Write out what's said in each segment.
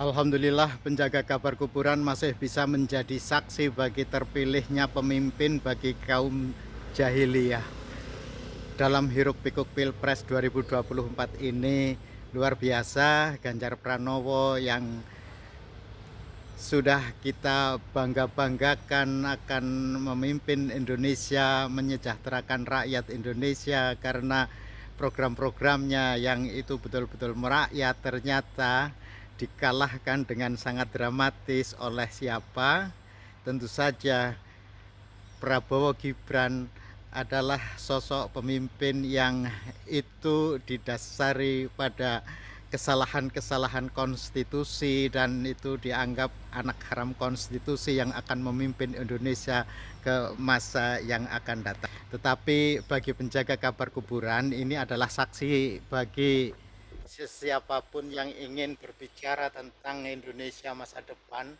Alhamdulillah, penjaga kabar kuburan masih bisa menjadi saksi bagi terpilihnya pemimpin bagi kaum jahiliyah. Dalam hiruk pikuk Pilpres 2024 ini luar biasa, Ganjar Pranowo yang sudah kita bangga-banggakan akan memimpin Indonesia, menyejahterakan rakyat Indonesia karena program-programnya yang itu betul-betul merakyat, ternyata dikalahkan dengan sangat dramatis oleh siapa? Tentu saja Prabowo Gibran adalah sosok pemimpin yang itu didasari pada kesalahan-kesalahan konstitusi, dan itu dianggap anak haram konstitusi yang akan memimpin Indonesia ke masa yang akan datang. Tetapi bagi penjaga kabar kuburan, ini adalah saksi bagi siapapun yang ingin berbicara tentang Indonesia masa depan,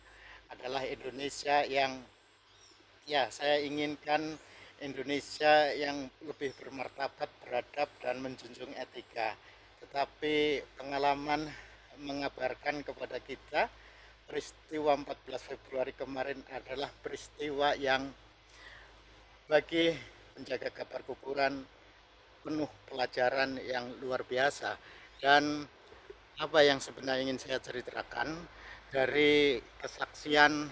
adalah Indonesia yang saya inginkan, Indonesia yang lebih bermartabat, beradab, dan menjunjung etika. Tetapi pengalaman mengabarkan kepada kita peristiwa 14 Februari kemarin adalah peristiwa yang bagi penjaga kabar kuburan penuh pelajaran yang luar biasa. Dan apa yang sebenarnya ingin saya ceritakan dari kesaksian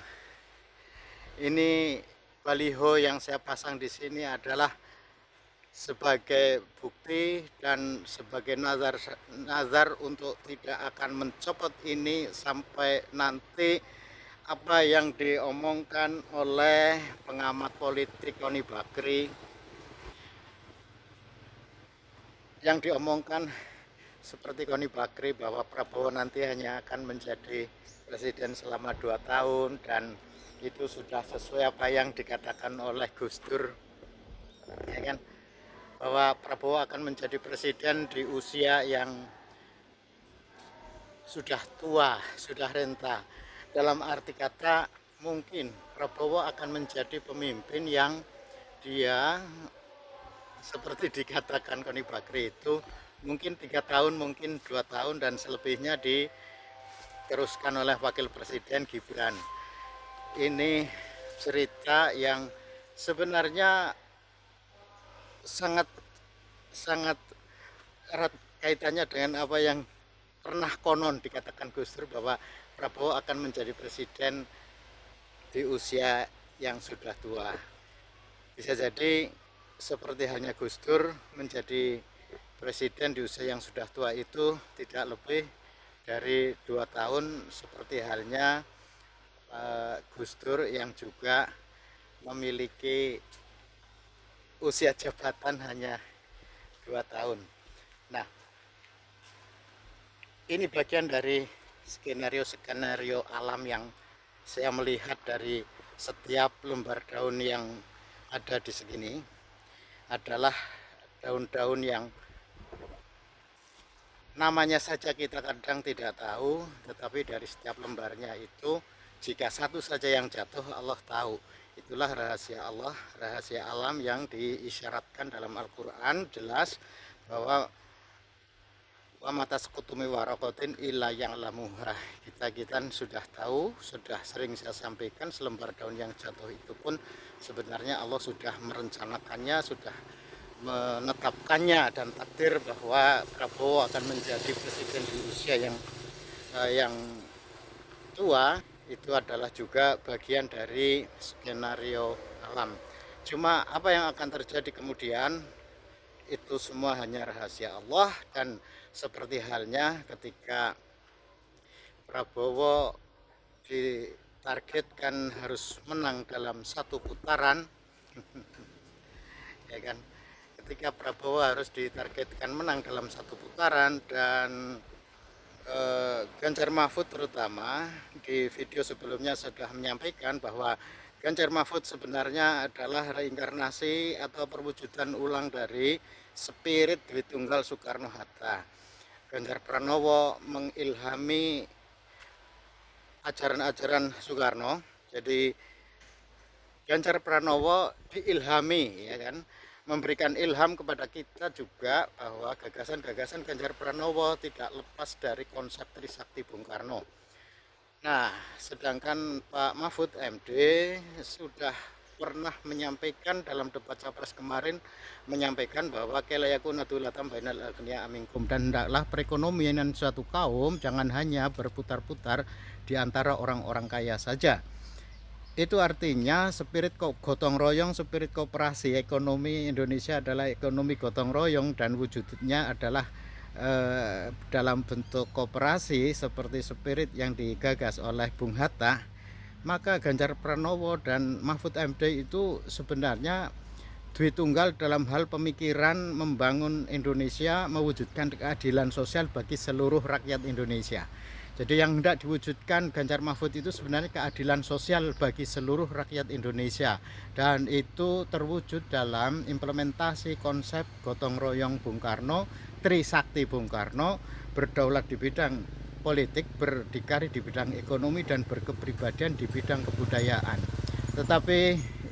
ini, baliho yang saya pasang di sini adalah sebagai bukti dan sebagai nazar untuk tidak akan mencopot ini sampai nanti apa yang diomongkan oleh pengamat politik Koni Bakri, yang diomongkan seperti Koni Bakri bahwa Prabowo nanti hanya akan menjadi presiden selama 2 tahun, dan itu sudah sesuai apa yang dikatakan oleh Gus Dur, ya kan, bahwa Prabowo akan menjadi presiden di usia yang sudah tua, sudah renta. Dalam arti kata, mungkin Prabowo akan menjadi pemimpin yang dia seperti dikatakan Koni Bakri itu mungkin 3 tahun, mungkin 2 tahun, dan selebihnya diteruskan oleh Wakil Presiden Gibran. Ini cerita yang sebenarnya sangat erat kaitannya dengan apa yang pernah konon dikatakan Gus Dur, bahwa Prabowo akan menjadi presiden di usia yang sudah tua. Bisa jadi seperti halnya Gus Dur menjadi presiden di usia yang sudah tua itu tidak lebih dari 2 tahun, seperti halnya Gus Dur yang juga memiliki usia jabatan hanya 2 tahun. Nah, ini bagian dari skenario-skenario alam yang saya melihat dari setiap lembar daun yang ada di sini. Adalah daun-daun yang namanya saja kita kadang tidak tahu, tetapi dari setiap lembarnya itu, jika satu saja yang jatuh, Allah tahu. Itulah rahasia Allah, rahasia alam yang diisyaratkan dalam Al-Quran, jelas bahwa wa mata sekutumi warokotin illa yang lamuha. Kita sudah tahu, sudah sering saya sampaikan, selembar daun yang jatuh itu pun sebenarnya Allah sudah merencanakannya, sudah menetapkannya, dan takdir bahwa Prabowo akan menjadi presiden di usia yang tua. Itu adalah juga bagian dari skenario alam. Cuma apa yang akan terjadi kemudian itu semua hanya rahasia Allah. Dan seperti halnya ketika Prabowo ditargetkan harus menang dalam 1 putaran, ya kan, ketika Prabowo harus ditargetkan menang dalam 1 putaran, dan Ganjar Mahfud terutama di video sebelumnya sudah menyampaikan bahwa Ganjar Mahfud sebenarnya adalah reinkarnasi atau perwujudan ulang dari spirit Dwi Tunggal Soekarno-Hatta. Ganjar Pranowo mengilhami ajaran-ajaran Soekarno. Jadi Ganjar Pranowo diilhami, ya kan, memberikan ilham kepada kita juga bahwa gagasan-gagasan Ganjar Pranowo tidak lepas dari konsep Trisakti Bung Karno. Nah, sedangkan Pak Mahfud MD sudah pernah menyampaikan dalam debat capres kemarin, menyampaikan bahwa kelayakuna dulatan bainal agniya aminkum, dan hendaklah perekonomian suatu kaum jangan hanya berputar-putar di antara orang-orang kaya saja. Itu artinya spirit gotong royong, spirit kooperasi. Ekonomi Indonesia adalah ekonomi gotong royong dan wujudnya adalah dalam bentuk kooperasi seperti spirit yang digagas oleh Bung Hatta. Maka Ganjar Pranowo dan Mahfud MD itu sebenarnya duit tunggal dalam hal pemikiran membangun Indonesia, mewujudkan keadilan sosial bagi seluruh rakyat Indonesia. Jadi yang hendak diwujudkan Ganjar Mahfud itu sebenarnya keadilan sosial bagi seluruh rakyat Indonesia, dan itu terwujud dalam implementasi konsep gotong royong Bung Karno, Trisakti Bung Karno, berdaulat di bidang politik, berdikari di bidang ekonomi, dan berkepribadian di bidang kebudayaan. Tetapi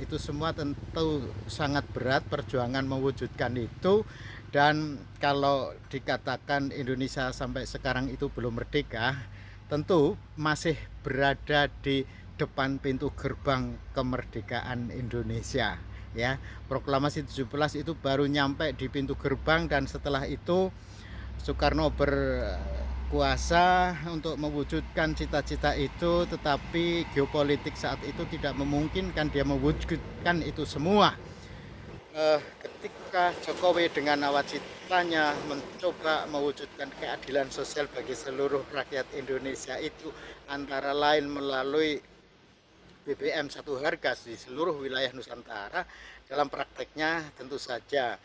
itu semua tentu sangat berat perjuangan mewujudkan itu, dan kalau dikatakan Indonesia sampai sekarang itu belum merdeka, tentu masih berada di depan pintu gerbang kemerdekaan Indonesia, ya. Proklamasi 17 itu baru nyampe di pintu gerbang, dan setelah itu Soekarno berkuasa untuk mewujudkan cita-cita itu, tetapi geopolitik saat itu tidak memungkinkan dia mewujudkan itu semua. Ketika Jokowi dengan nawacitanya mencoba mewujudkan keadilan sosial bagi seluruh rakyat Indonesia itu, antara lain melalui BBM satu harga di seluruh wilayah Nusantara, dalam prakteknya tentu saja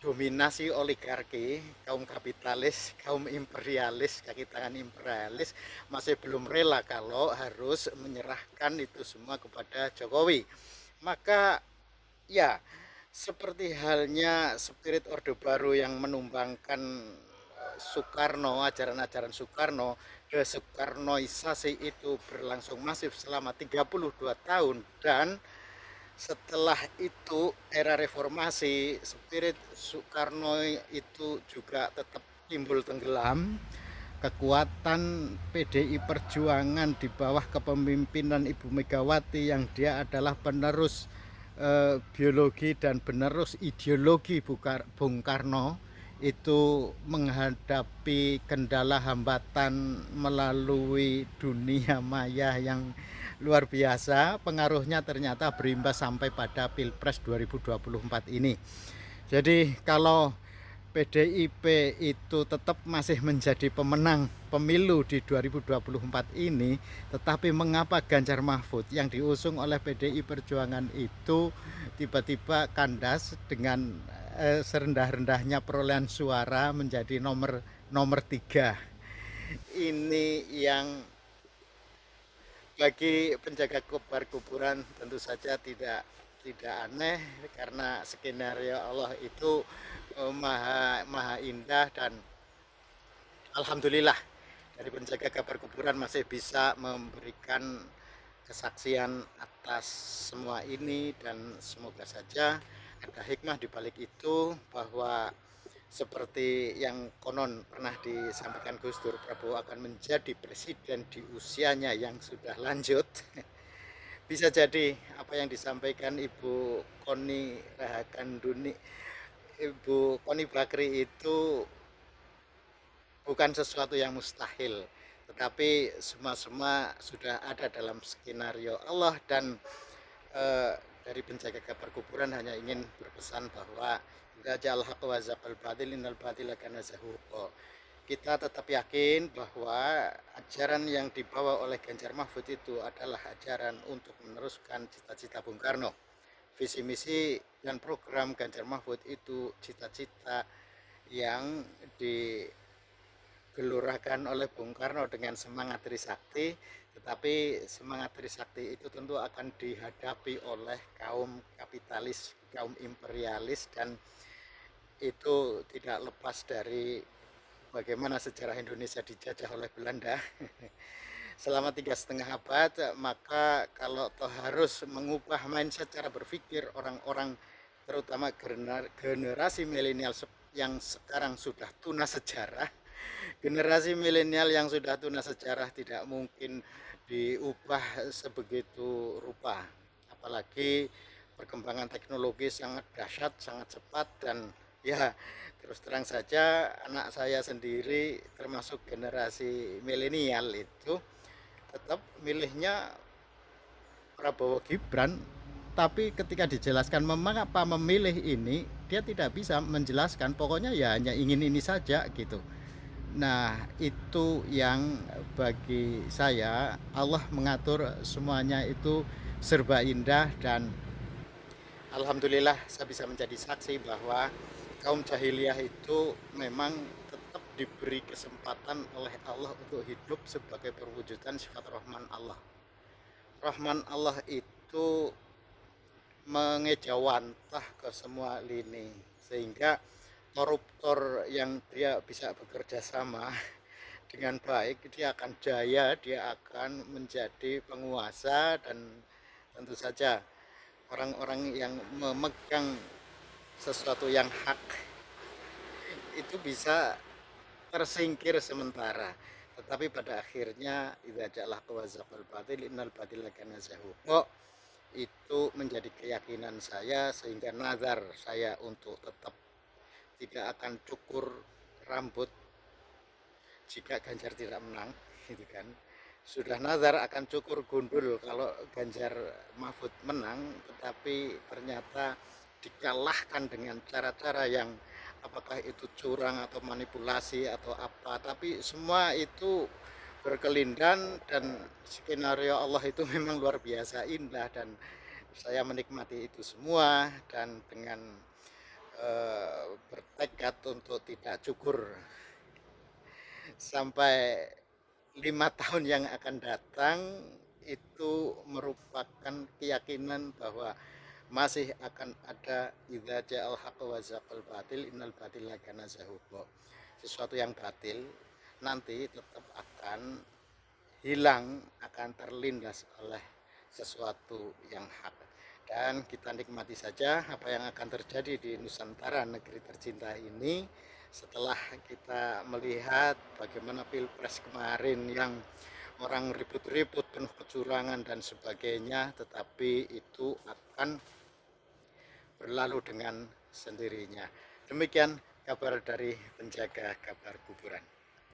dominasi oligarki, kaum kapitalis, kaum imperialis, kaki tangan imperialis masih belum rela kalau harus menyerahkan itu semua kepada Jokowi. Maka ya, seperti halnya spirit Orde Baru yang menumbangkan Soekarno, ajaran-ajaran Soekarno, desoekarnoisasi itu berlangsung masif selama 32 tahun, dan setelah itu era reformasi spirit Soekarno itu juga tetap timbul tenggelam. Kekuatan PDI Perjuangan di bawah kepemimpinan Ibu Megawati, yang dia adalah penerus biologi dan penerus ideologi Bung Karno, itu menghadapi kendala hambatan melalui dunia maya yang luar biasa. Pengaruhnya ternyata berimbas sampai pada Pilpres 2024 ini. Jadi kalau PDIP itu tetap masih menjadi pemenang pemilu di 2024 ini, tetapi mengapa Ganjar Mahfud yang diusung oleh PDI Perjuangan itu tiba-tiba kandas dengan serendah-rendahnya perolehan suara menjadi nomor 3. Ini yang bagi penjaga kuburan tentu saja tidak aneh, karena skenario Allah itu maha indah, dan alhamdulillah dari penjaga kabar kuburan masih bisa memberikan kesaksian atas semua ini, dan semoga saja ada hikmah di balik itu, bahwa seperti yang konon pernah disampaikan Gus Dur, Prabowo akan menjadi presiden di usianya yang sudah lanjut. Bisa jadi apa yang disampaikan Ibu Koni Rahakanduni, Ibu Koni Bakri itu bukan sesuatu yang mustahil, tetapi semua sudah ada dalam skenario Allah. Dan dari penjaga kabar kuburan hanya ingin berpesan bahwa kita tetap yakin bahwa ajaran yang dibawa oleh Ganjar Mahfud itu adalah ajaran untuk meneruskan cita-cita Bung Karno. Visi misi dan program Ganjar Mahfud itu cita-cita yang digelurakan oleh Bung Karno dengan semangat Trisakti, tetapi semangat Trisakti itu tentu akan dihadapi oleh kaum kapitalis, kaum imperialis, dan itu tidak lepas dari bagaimana sejarah Indonesia dijajah oleh Belanda selama 3,5 abad. Maka kalau toh harus mengubah mindset cara berpikir orang-orang, terutama generasi milenial yang sekarang sudah tunas sejarah, Generasi milenial yang sudah tuna sejarah tidak mungkin diubah sebegitu rupa. Apalagi perkembangan teknologi sangat dahsyat, sangat cepat dan ya terus terang saja anak saya sendiri termasuk generasi milenial itu tetap milihnya Prabowo Gibran, tapi ketika dijelaskan mengapa memilih ini, dia tidak bisa menjelaskan. Pokoknya ya hanya ingin ini saja gitu. Nah, itu yang bagi saya Allah mengatur semuanya itu serba indah dan alhamdulillah saya bisa menjadi saksi bahwa kaum jahiliyah itu memang tetap diberi kesempatan oleh Allah untuk hidup sebagai perwujudan sifat Rahman Allah. Rahman Allah itu mengejawantah ke semua lini sehingga koruptor yang dia bisa bekerja sama dengan baik dia akan jaya, dia akan menjadi penguasa dan tentu saja orang-orang yang memegang sesuatu yang hak itu bisa tersingkir sementara, tetapi pada akhirnya idza ja'ala qawazaqal batil innal batila kana zahuqa. Itu menjadi keyakinan saya sehingga nazar saya untuk tetap tidak akan cukur rambut jika Ganjar tidak menang, gitu kan. Sudah nazar akan cukur gundul kalau Ganjar Mahfud menang, tetapi ternyata dikalahkan dengan cara-cara yang apakah itu curang atau manipulasi atau apa, tapi semua itu berkelindan dan skenario Allah itu memang luar biasa indah dan saya menikmati itu semua dan dengan bertekad untuk tidak cukur sampai 5 tahun yang akan datang itu merupakan keyakinan bahwa masih akan ada idza ja'al haqq wa zaqal batil innal batila kana zahuqa. Sesuatu yang batil nanti tetap akan hilang, akan terlindas oleh sesuatu yang hak. Dan kita nikmati saja apa yang akan terjadi di Nusantara negeri tercinta ini setelah kita melihat bagaimana Pilpres kemarin yang orang ribut-ribut penuh kecurangan dan sebagainya, tetapi itu akan berlalu dengan sendirinya. Demikian kabar dari penjaga kabar kuburan.